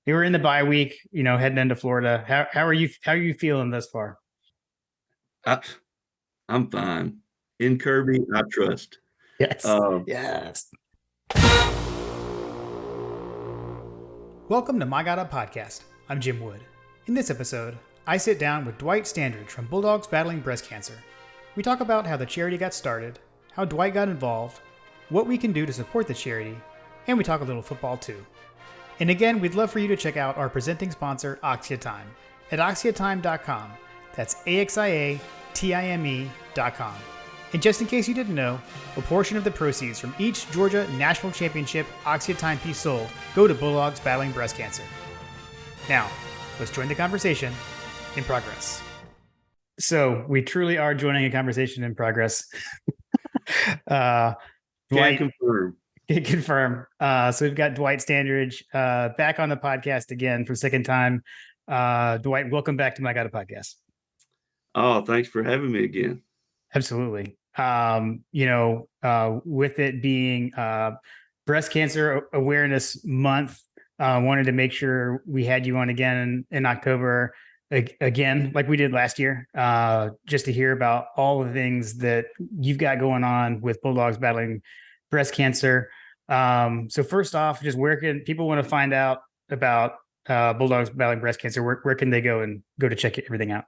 we were in the bye week, heading into Florida. How are you? How are you feeling thus far? I, I'm fine. In Kirby, I trust. Yes. Um, Yes. Welcome to My God Up Podcast. I'm Jim Wood. In this episode, I sit down with Dwight Standridge from Bulldogs Battling Breast Cancer. We talk about how the charity got started, how Dwight got involved, what we can do to support the charity, and we talk a little football too. And again, we'd love for you to check out our presenting sponsor, AxiaTime, at axiatime.com. That's AXIATIME.com. And just in case you didn't know, a portion of the proceeds from each Georgia National Championship AxiaTime piece sold go to Bulldogs Battling Breast Cancer. Now, let's join the conversation in progress. So we truly are joining a conversation in progress. Can Dwight, confirm. can confirm. So we've got Dwight Standridge back on the podcast again for the second time. Dwight, welcome back to My God Podcast. Oh, thanks for having me again. Absolutely. With it being Breast Cancer Awareness Month, wanted to make sure we had you on again in October, again, like we did last year, just to hear about all the things that you've got going on with Bulldogs Battling Breast Cancer. So first off, just where can people want to find out about Bulldogs Battling Breast Cancer? Where can they go to check everything out?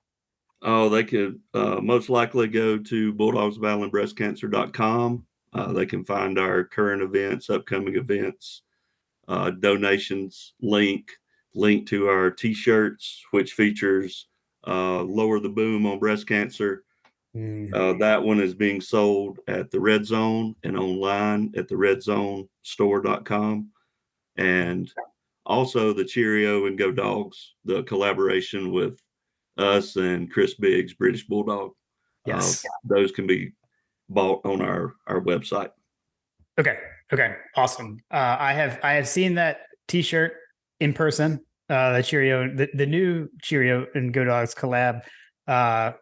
Oh, they could most likely go to bulldogsbattlingBreastCancer.com. They can find our current events, upcoming events, donations link to our T-shirts, which features Lower the Boom on breast cancer. That one is being sold at the Red Zone and online at the redzonestore.com. And also the Cheerio and Go Dogs, the collaboration with us and Chris Biggs, British Bulldog. Yes. Those can be bought on our website. Okay. Awesome. I have seen that T-shirt in person. The Cheerio, the new Cheerio and Go Dogs collab.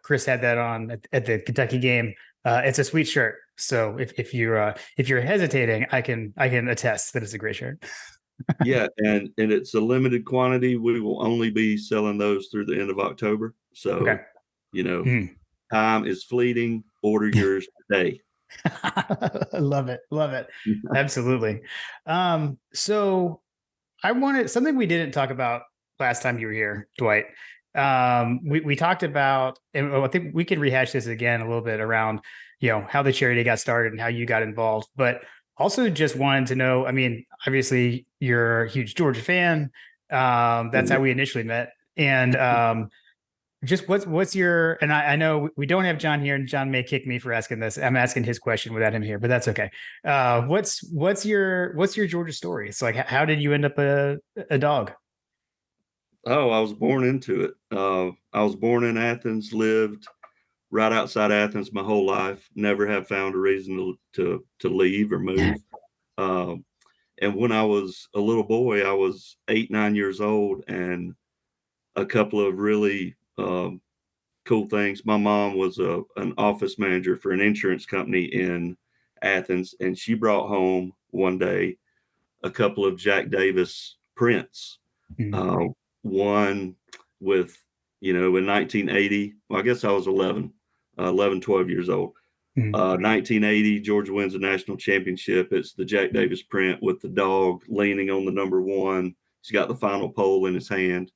Chris had that on at the Kentucky game. It's a sweet shirt. So if you're hesitating, I can attest that it's a great shirt. Yeah, and it's a limited quantity. We will only be selling those through the end of October. So, okay. Time is fleeting. Order yours today. Love it. Absolutely. So I wanted something we didn't talk about last time you were here, Dwight. We talked about, and I think we can rehash this again a little bit around, how the charity got started and how you got involved, but also just wanted to know, I mean, obviously you're a huge Georgia fan. That's how we initially met. And just what's your, and I know we don't have John here, and John may kick me for asking this. I'm asking his question without him here, but that's okay. What's your Georgia story? It's like, how did you end up a dog? Oh, I was born into it. I was born in Athens, lived right outside Athens my whole life. Never have found a reason to leave or move. And when I was a little boy, I was 8-9 years old, and a couple of really cool things. My mom was an office manager for an insurance company in Athens, and she brought home one day a couple of Jack Davis prints. One with, in 1980, well, I guess I was 11, 12 years old. 1980, Georgia wins a national championship. It's the Jack Davis print with the dog leaning on the number one. He's got the final pole in his hand.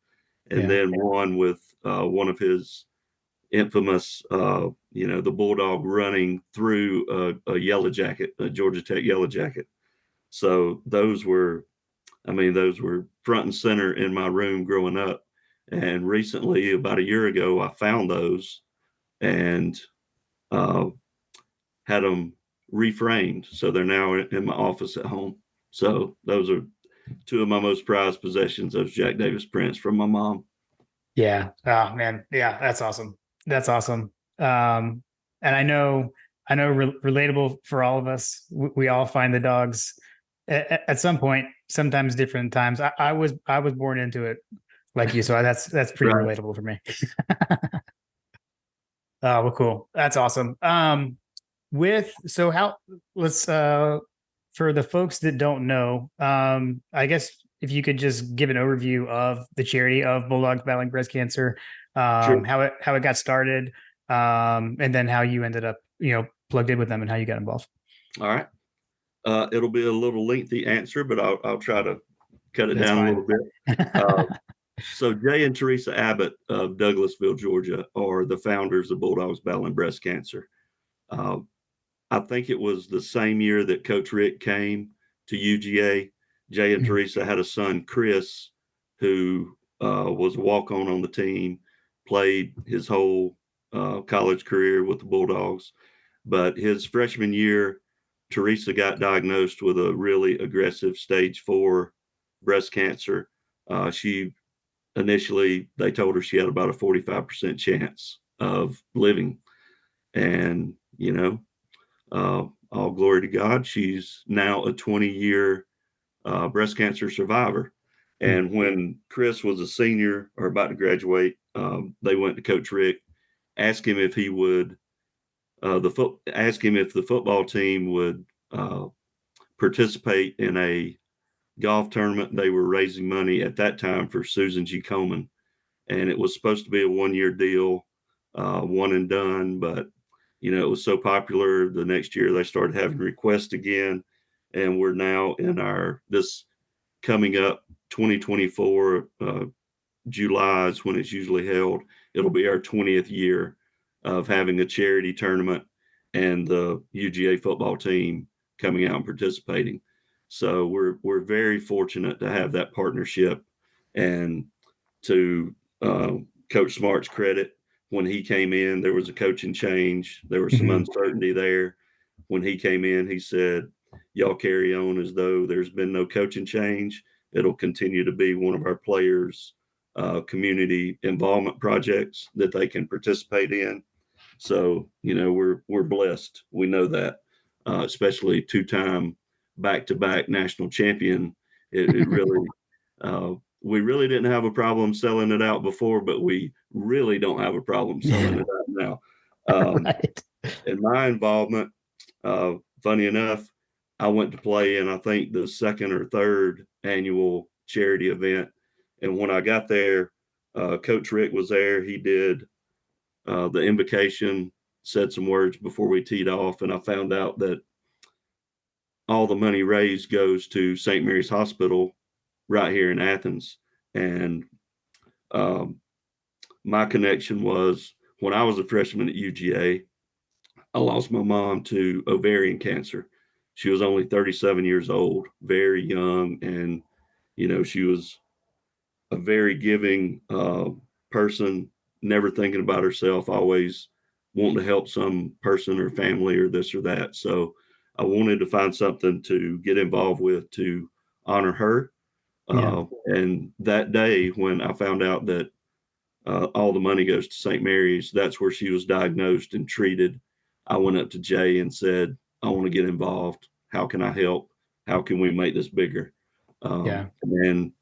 And then one with one of his infamous, the Bulldog running through a yellow jacket, a Georgia Tech yellow jacket. So those were front and center in my room growing up. And recently, about a year ago, I found those and had them reframed. So they're now in my office at home. So those are two of my most prized possessions, those Jack Davis prints from my mom. Yeah. Oh man. Yeah. That's awesome. And I know relatable for all of us. We all find the dogs at some point, sometimes different times. I was born into it like you. So that's pretty Right. relatable for me. Oh, well, cool. That's awesome. For the folks that don't know, I guess if you could just give an overview of the charity of Bulldogs Battling Breast Cancer, Sure. how it got started, and then how you ended up, plugged in with them and how you got involved. All right. It'll be a little lengthy answer, but I'll try to cut it That's down fine. a little bit. So Jay and Teresa Abbott of Douglasville, Georgia, are the founders of Bulldogs Battling Breast Cancer. I think it was the same year that Coach Rick came to UGA. Jay and Teresa had a son, Chris, who was a walk-on the team, played his whole college career with the Bulldogs. But his freshman year, Teresa got diagnosed with a really aggressive stage 4 breast cancer. She initially, they told her she had about a 45% chance of living. And, all glory to God, she's now a 20-year breast cancer survivor. And when Chris was a senior or about to graduate, they went to Coach Rick, asked him if he would, asked him if the football team would participate in a golf tournament. They were raising money at that time for Susan G. Komen, and it was supposed to be a 1-year deal, one and done. But it was so popular, the next year they started having requests again, and we're now in this coming up 2024 July is when it's usually held. It'll be our 20th year of having a charity tournament and the UGA football team coming out and participating. So we're very fortunate to have that partnership. And to Coach Smart's credit, when he came in, there was a coaching change. There was some uncertainty there. When he came in, he said, y'all carry on as though there's been no coaching change. It'll continue to be one of our players' community involvement projects that they can participate in. So, we're blessed. We know that, especially 2-time back-to-back national champion. It really, we really didn't have a problem selling it out before, but we really don't have a problem selling it out now. Right. And my involvement, funny enough, I went to play in, I think, the second or third annual charity event. And when I got there, Coach Rick was there. He did the invocation, said some words before we teed off, and I found out that all the money raised goes to St. Mary's Hospital right here in Athens. And my connection was when I was a freshman at UGA, I lost my mom to ovarian cancer. She was only 37 years old, very young. And, she was a very giving person, never thinking about herself, always wanting to help some person or family or this or that. So I wanted to find something to get involved with to honor her. And that day when I found out that all the money goes to St. Mary's, that's where she was diagnosed and treated. I went up to Jay and said, I want to get involved. How can I help? How can we make this bigger? And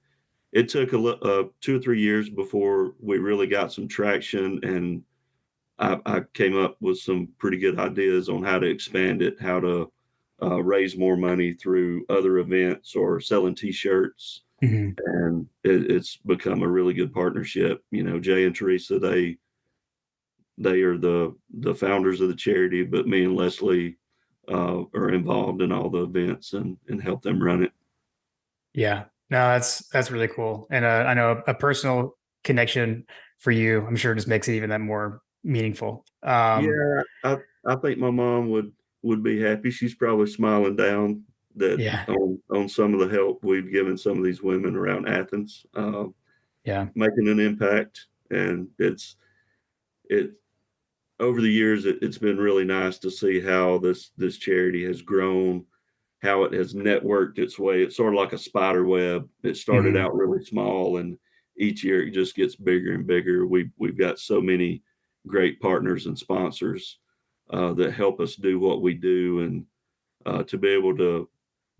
it took 2 or 3 years before we really got some traction. And I came up with some pretty good ideas on how to expand it, how to raise more money through other events or selling T-shirts. And it's become a really good partnership. Jay and Teresa, they are the founders of the charity, but me and Leslie are involved in all the events and help them run it. Yeah, no, that's really cool. And I know a personal connection for you, I'm sure, just makes it even that more meaningful. Yeah, I think my mom would be happy. She's probably smiling down that on some of the help we've given some of these women around Athens, making an impact. And it over the years, it's been really nice to see how this charity has grown, how it has networked its way. It's sort of like a spider web. It started out really small, and each year it just gets bigger and bigger. We've got so many great partners and sponsors that help us do what we do, and to be able to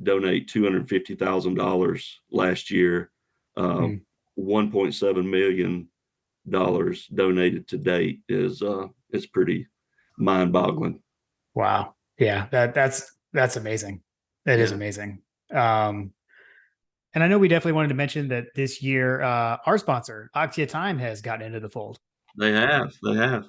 donate $250,000 last year, $1.7 million donated to date is it's pretty mind-boggling. Wow. Yeah, that's amazing. It is amazing. And I know we definitely wanted to mention that this year, our sponsor, Oxia Time, has gotten into the fold. They have. They have.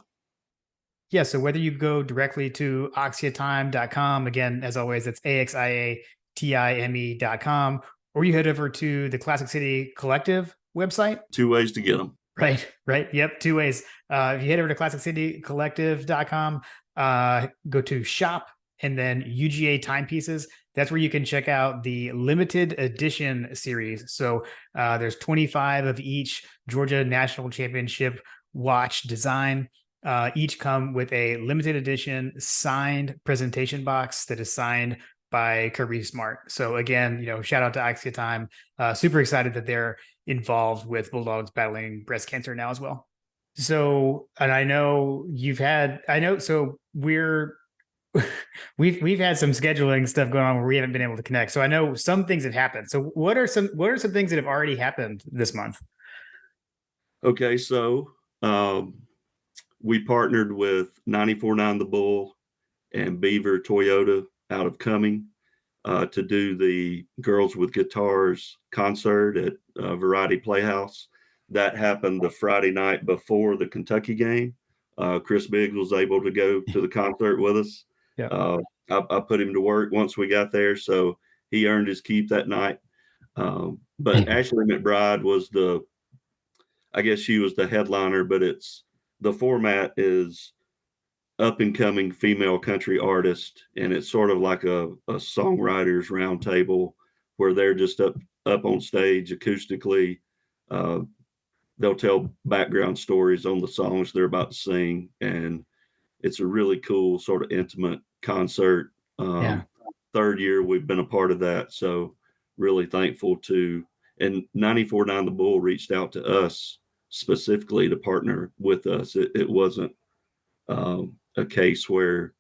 Yeah. So whether you go directly to oxiatime.com, again, as always, that's AXIATIME.com, or you head over to the Classic City Collective website. 2 ways to get them. Right, right. Yep, two ways. If you head over to classiccitycollective.com, go to shop and then UGA timepieces. That's where you can check out the limited edition series. So there's 25 of each Georgia National Championship watch design. Each come with a limited edition signed presentation box that is signed by Kirby Smart. So again, shout out to Axia Time. Super excited that they're involved with Bulldogs Battling Breast Cancer now as well. So, and I know so we've had some scheduling stuff going on where we haven't been able to connect. So I know some things have happened. So what are some things that have already happened this month? Okay, so we partnered with 94.9 The Bull and Beaver Toyota out of Cumming to do the Girls with Guitars concert at Variety Playhouse. That happened the Friday night before the Kentucky game. Chris Biggs was able to go to the concert with us. Yeah. I put him to work once we got there, so he earned his keep that night. But Ashley McBride was I guess she was the headliner, but the format is up and coming female country artist, and it's sort of like a songwriters roundtable where they're just up on stage acoustically. They'll tell background stories on the songs they're about to sing, and it's a really cool sort of intimate concert. Third year we've been a part of that, so really thankful to. And 94.9 The Bull reached out to us specifically to partner with us. It wasn't a case where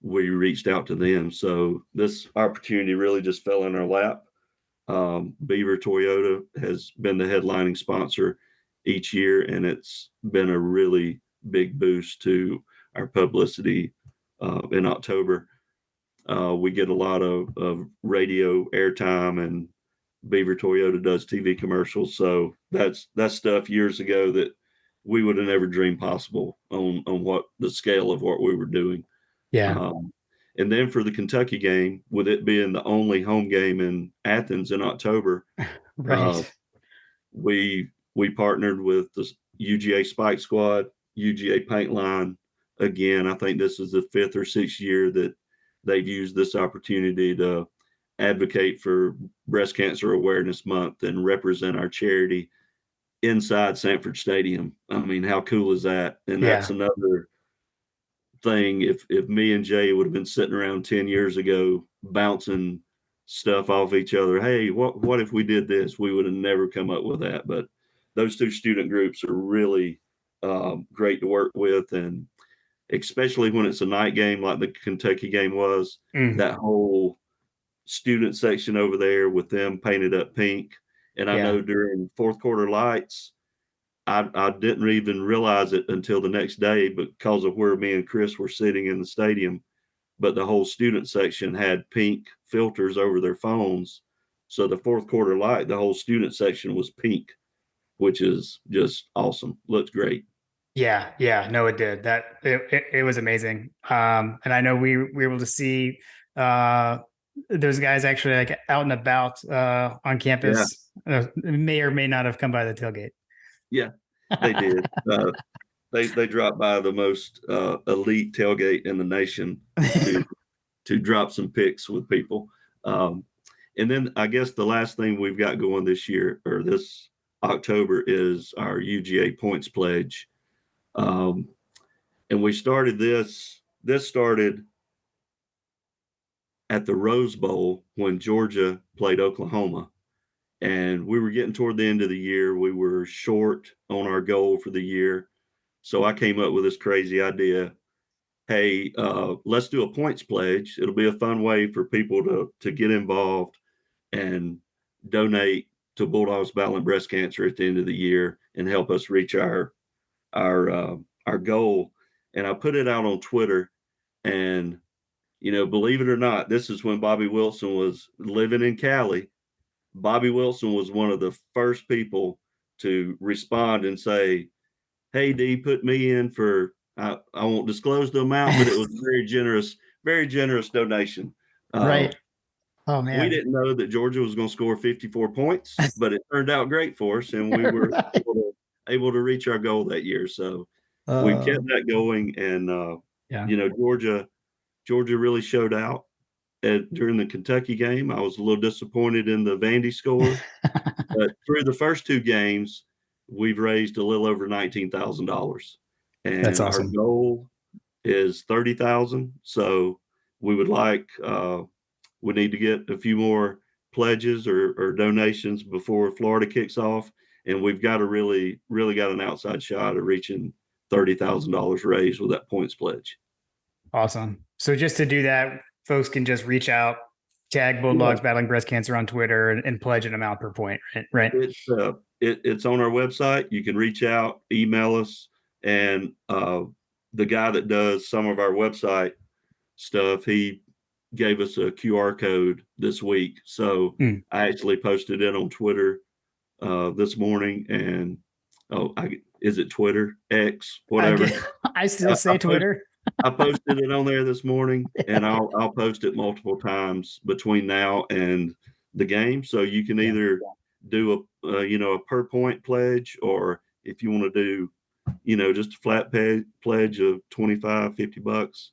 we reached out to them. So this opportunity really just fell in our lap. Beaver Toyota has been the headlining sponsor each year, and it's been a really big boost to our publicity in October. We get a lot of radio airtime, and Beaver Toyota does TV commercials. So that's stuff years ago that we would have never dreamed possible on what the scale of what we were doing. Yeah. And then for the Kentucky game, with it being the only home game in Athens in October, Right. We partnered with the UGA Spike Squad, UGA Paint Line. Again, I think this is the 5th or 6th year that they've used this opportunity to advocate for Breast Cancer Awareness Month and represent our charity inside Sanford Stadium. I mean, how cool is that? And that's another thing. If me and Jay would have been sitting around 10 years ago bouncing stuff off each other, hey, what if we did this? We would have never come up with that. But those two student groups are really great to work with, and especially when it's a night game like the Kentucky game was, that whole student section over there with them painted up pink. And I know during fourth quarter lights, I didn't even realize it until the next day because of where me and Chris were sitting in the stadium. But the whole student section had pink filters over their phones. So the fourth quarter light, the whole student section was pink, which is just awesome. Looks great. Yeah, no, it did. It was amazing. And I know we were able to see those guys actually like out and about on campus. May or may not have come by the tailgate. Yeah, they did. They dropped by the most elite tailgate in the nation to drop some pics with people. And then I guess the last thing we've got going this year or this October is our UGA points pledge. And we started this started at the Rose Bowl when Georgia played Oklahoma. And we were getting toward the end of the year. We were short on our goal for the year. So I came up with this crazy idea. Hey, let's do a points pledge. It'll be a fun way for people to get involved and donate to Bulldogs Battling Breast Cancer at the end of the year and help us reach our goal. And I put it out on Twitter, and believe it or not, this is when Bobby Wilson was living in Cali. Bobby Wilson was one of the first people to respond and say, "Hey, D, put me in for." I won't disclose the amount, but it was very generous donation. Right. Oh We man. didn't know that Georgia was going to score 54 points, but it turned out great for us, and we were Right. able to reach our goal that year. So we kept Uh, that going, and yeah. you know, Georgia really showed out during the Kentucky game. I was a little disappointed in the Vandy score, but through the first two games, we've raised a little over $19,000, That's and our awesome. goal is 30,000. So we would like we need to get a few more pledges or donations before Florida kicks off, and we've got to really got an outside shot at reaching $30,000 raised with that points pledge. Awesome. So just to do that, folks can just reach out, tag Yeah, Bulldogs Battling Breast Cancer on Twitter and pledge an amount per point, right? it's on our website. You can reach out, email us, and the guy that does some of our website stuff, he gave us a QR code this week. So I actually posted it on Twitter this morning, and is it Twitter, X, whatever? I still say Twitter. I posted it on there this morning, and I'll post it multiple times between now and the game. So you can either do a per point pledge, or if you want to do just a flat pledge of 25, $50,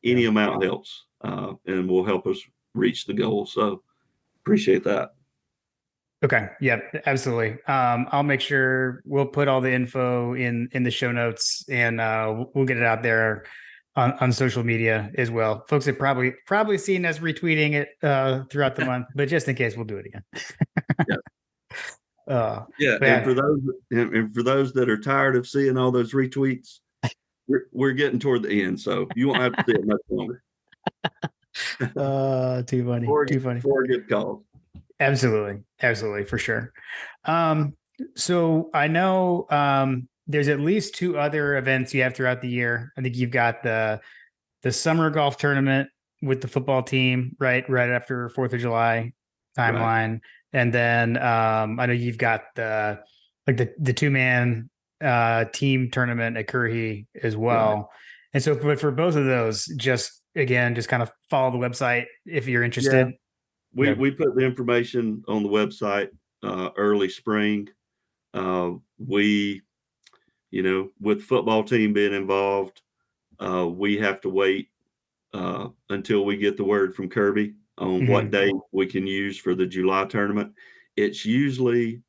any amount helps, and will help us reach the goal. So appreciate that. Okay. Yeah, absolutely. I'll make sure we'll put all the info in the show notes, and we'll get it out there on social media as well. Folks have probably seen us retweeting it throughout the month, but just in case, we'll do it again. And for those that are tired of seeing all those retweets, we're getting toward the end, so you won't have to see it much longer. Too funny. Too funny. Before it gets called. Absolutely, for sure. So I know there's at least two other events you have throughout the year. I think you've got the summer golf tournament with the football team, right after 4th of July timeline. Right. And then I know you've got the 2-man team tournament at Currahee as well. Right. And so, but for both of those, just kind of follow the website if you're interested. Yeah. We put the information on the website early spring. With football team being involved, we have to wait until we get the word from Kirby on what day we can use for the July tournament. It's usually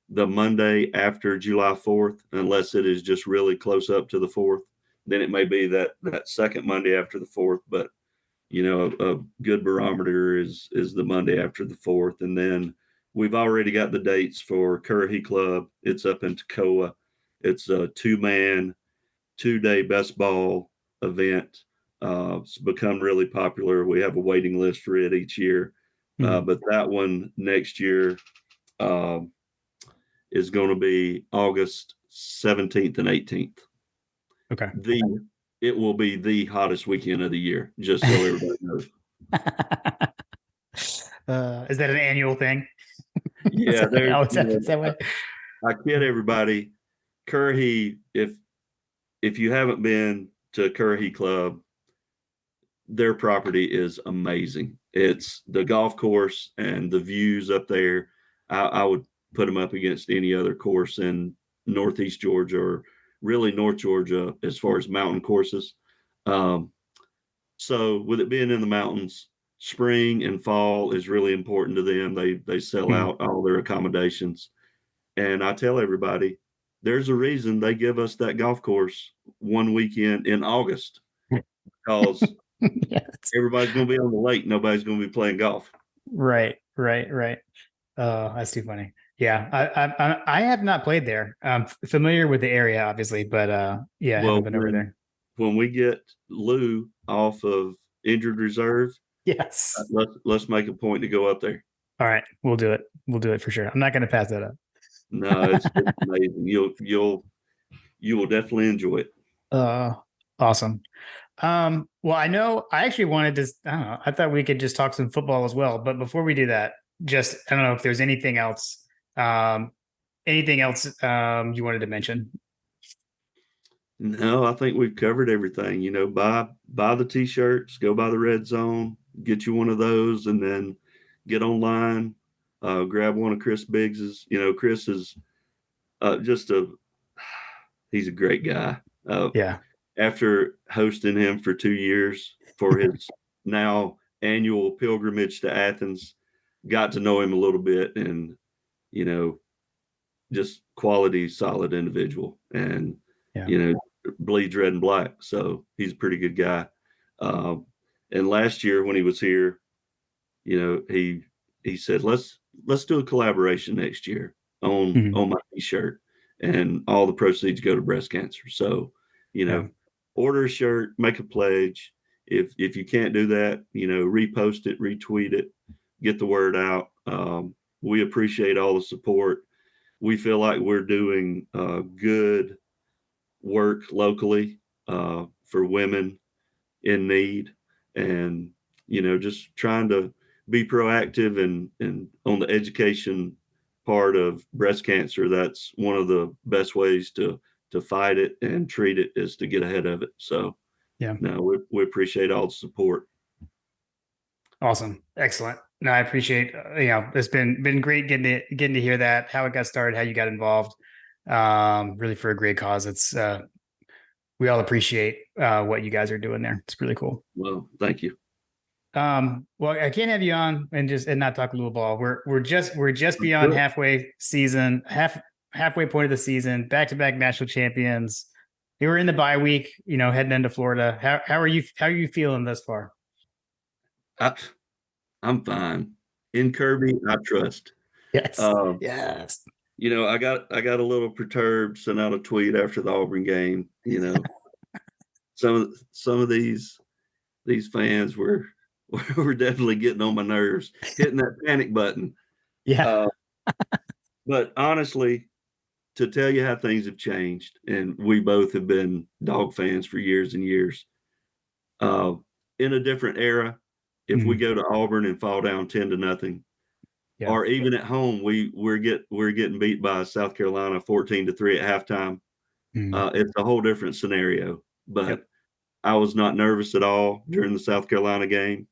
the Monday after July 4th, unless it is just really close up to the 4th. Then it may be that second Monday after the 4th, but a good barometer is the Monday after the 4th. And then we've already got the dates for Currahee Club. It's up in Toccoa. It's a 2-man, 2-day best ball event. It's become really popular. We have a waiting list for it each year. But that one next year is going to be August 17th and 18th. Okay. It will be the hottest weekend of the year, just so everybody knows. Is that an annual thing? Yeah, is that way? I kid everybody. Currahee, if you haven't been to Currahee Club, their property is amazing. It's the golf course and the views up there. I would put them up against any other course in Northeast Georgia or really North Georgia as far as mountain courses. So with it being in the mountains, spring and fall is really important to them. They sell out all their accommodations. And I tell everybody, there's a reason they give us that golf course one weekend in August, because everybody's going to be on the lake. Nobody's going to be playing golf. Right. That's too funny. Yeah, I have not played there. I'm familiar with the area, obviously, but I haven't been over there. When we get Lou off of injured reserve, yes, let's make a point to go up there. All right, we'll do it. We'll do it for sure. I'm not going to pass that up. No, it's amazing. You will definitely enjoy it. Awesome. Well, I know I actually wanted to. I don't know. I thought we could just talk some football as well, but before we do that, just, I don't know if there's anything else, you wanted to mention. No, I think we've covered everything. You know, buy the t-shirts, go by the Red Zone, get you one of those, and then get online, grab one of Chris Biggs's. You know, Chris is just he's a great guy. Yeah. After hosting him for 2 years for his now annual pilgrimage to Athens, got to know him a little bit, and you know, just quality, solid individual, and you know, bleeds red and black. So he's a pretty good guy. And last year when he was here, you know, he said, let's do a collaboration next year on my t-shirt, and all the proceeds go to breast cancer. So, you know, order a shirt, make a pledge. If you can't do that, you know, repost it, retweet it, get the word out. We appreciate all the support. We feel like we're doing good work locally for women in need, and you know, just trying to be proactive and on the education part of breast cancer. That's one of the best ways to fight it and treat it, is to get ahead of it. So no, we appreciate all the support. Awesome. Excellent. No, I appreciate, you know, it's been great getting to hear that, how it got started, how you got involved. Really for a great cause. It's we all appreciate what you guys are doing there. It's really cool. Well, thank you. Well, I can't have you on and not talk a little ball. We're just beyond halfway point of the season, back-to-back national champions. You were in the bye week, you know, heading into Florida. How are you feeling thus far? I'm fine. In Kirby, I trust. Yes. Yes. You know, I got a little perturbed, sent out a tweet after the Auburn game. You know, some of these fans were definitely getting on my nerves, hitting that panic button. Yeah. But honestly, to tell you how things have changed, and we both have been dog fans for years and years. In a different era, if we go to Auburn and fall down 10-0, or even at home, we're getting beat by South Carolina 14-3 at halftime. It's a whole different scenario. But I was not nervous at all during the South Carolina game,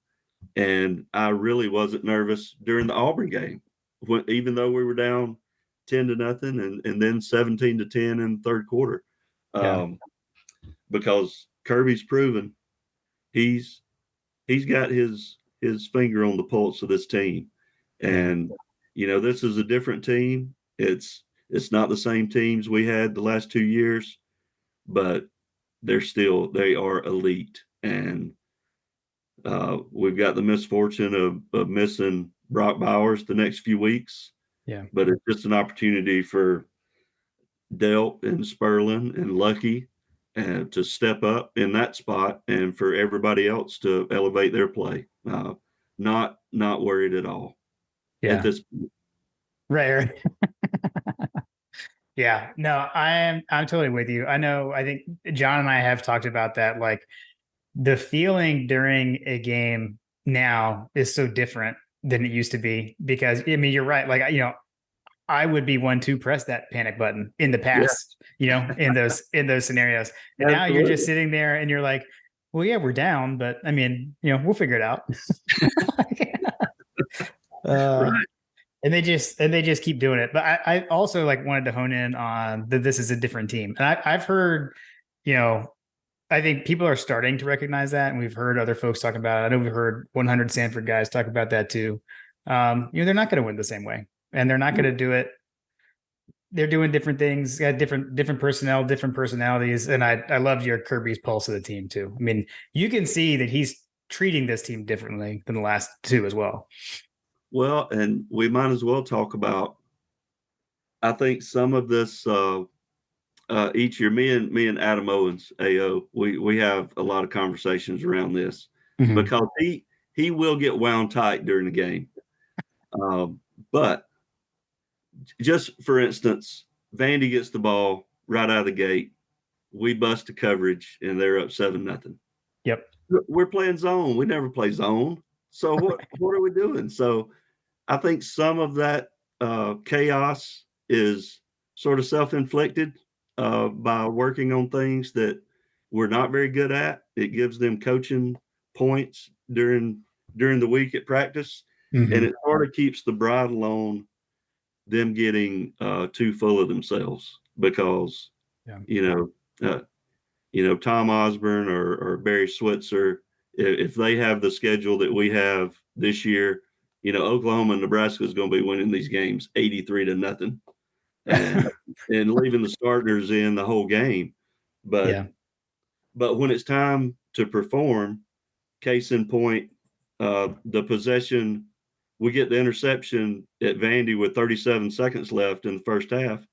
and I really wasn't nervous during the Auburn game, even though we were down 10-0 and then 17-10 in the third quarter. Because Kirby's proven he's got his finger on the pulse of this team. And, you know, this is a different team. It's not the same teams we had the last 2 years, but they are elite. And we've got the misfortune of missing Brock Bowers the next few weeks. Yeah. But it's just an opportunity for Delp and Sperlin and Lucky to step up in that spot, and for everybody else to elevate their play. Not worried at all. Yeah. At this point. Right. Yeah. No, I'm totally with you. I think John and I have talked about that. Like, the feeling during a game now is so different than it used to be, because I mean, you're right. Like, you know, I would be one to press that panic button in the past, you know, in those scenarios. And now you're just sitting there and you're like, well, yeah, we're down, but I mean, you know, we'll figure it out. Right. And they just keep doing it. But I also like wanted to hone in on that this is a different team. And I've heard, you know, I think people are starting to recognize that, and we've heard other folks talking about it. I know we've heard 100 Sanford guys talk about that too. You know, they're not going to win the same way, and they're not going to do it. They're doing different things, got different personnel, different personalities. And I loved your Kirby's pulse of the team too. I mean, you can see that he's treating this team differently than the last two as well. Well, and we might as well talk about, I think some of this each year, me and Adam Owens, AO, we have a lot of conversations around this, because he will get wound tight during the game. But just for instance, Vandy gets the ball right out of the gate. We bust the coverage and they're up 7-0. Yep. We're playing zone. We never play zone. So what are we doing? So I think some of that chaos is sort of self-inflicted by working on things that we're not very good at. It gives them coaching points during the week at practice, and it sort of keeps the bridle on them getting too full of themselves because Tom Osborne or Barry Switzer, if they have the schedule that we have this year, Oklahoma and Nebraska is going to be winning these games 83-0 and leaving the starters in the whole game. But when it's time to perform, case in point, the possession, we get the interception at Vandy with 37 seconds left in the first half.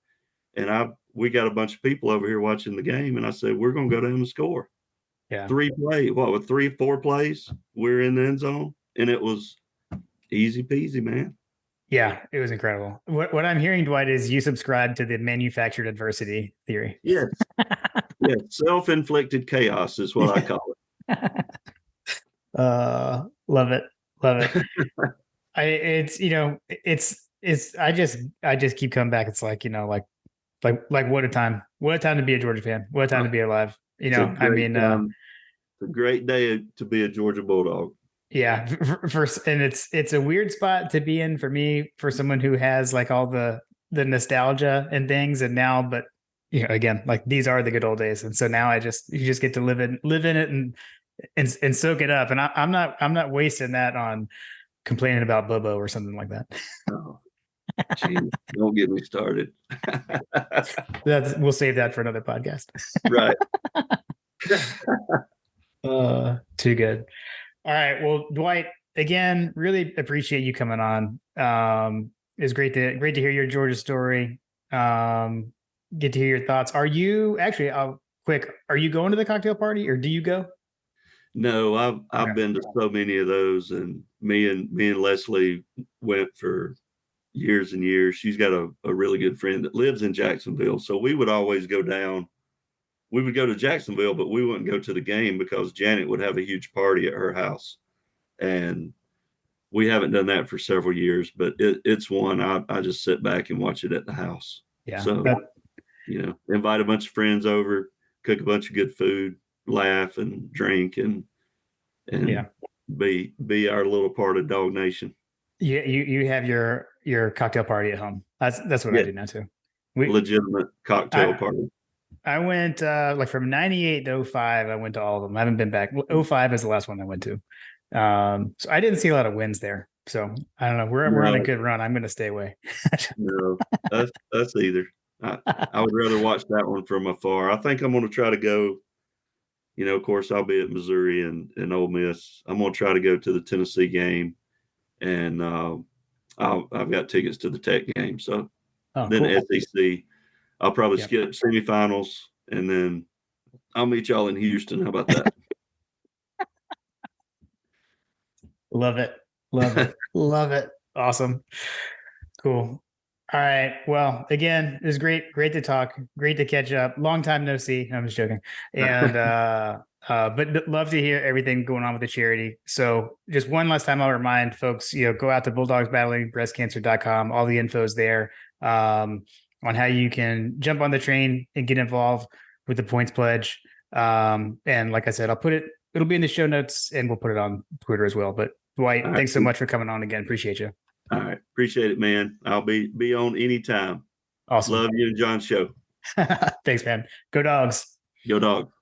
And we got a bunch of people over here watching the game. And I said, we're going to go down and score. Yeah. 4 plays, we're in the end zone. And it was easy peasy, man. Yeah, it was incredible. What I'm hearing, Dwight, is you subscribe to the manufactured adversity theory. Yes. Yeah. Self-inflicted chaos is what I call it. Love it. I just keep coming back. It's like, what a time to be a Georgia fan. What a time to be alive. It's a great day to be a Georgia Bulldog. Yeah. And it's a weird spot to be in for me, for someone who has like all the nostalgia and things. And now, but again, like these are the good old days. And so now you just get to live in it and soak it up. And I'm not wasting that on complaining about Bobo or something like that. Oh, geez, don't get me started. We'll save that for another podcast. Right. Too good. All right. Well, Dwight, again, really appreciate you coming on. It's great to hear your Georgia story. Get to hear your thoughts. Are you going to the cocktail party, or do you go? No, I've been to so many of those, and me and Leslie went for years and years. She's got a really good friend that lives in Jacksonville, so we would always go down. We would go to Jacksonville, but we wouldn't go to the game because Janet would have a huge party at her house, and we haven't done that for several years. But it's one I just sit back and watch it at the house. Yeah. So invite a bunch of friends over, cook a bunch of good food, laugh and drink, and be our little part of Dog Nation. Yeah, you have your cocktail party at home. That's what I do now too. Legitimate cocktail party. I went from 98 to 05. I went to all of them. I haven't been back. 05 is the last one I went to. So I didn't see a lot of wins there. So I don't know. We're on a good run. I'm going to stay away. No, that's either. I would rather watch that one from afar. I think I'm going to try to go. Of course, I'll be at Missouri and Ole Miss. I'm going to try to go to the Tennessee game, and I've got tickets to the Tech game. So then cool. SEC, I'll probably skip semifinals, and then I'll meet y'all in Houston. How about that? Love it. Love it. Awesome. Cool. All right. Well, again, it was great to talk. Great to catch up. Long time no see. I'm just joking. And but love to hear everything going on with the charity. So just one last time, I'll remind folks, go out to bulldogsbattlingBreastCancer.com. All the info's there on how you can jump on the train and get involved with the points pledge. And like I said, it'll be in the show notes, and we'll put it on Twitter as well. But Dwight, thanks so much for coming on again. Appreciate you. All right. Appreciate it, man. I'll be on anytime. Awesome. Love you and John's show. Thanks, man. Go Dogs. Go Dogs.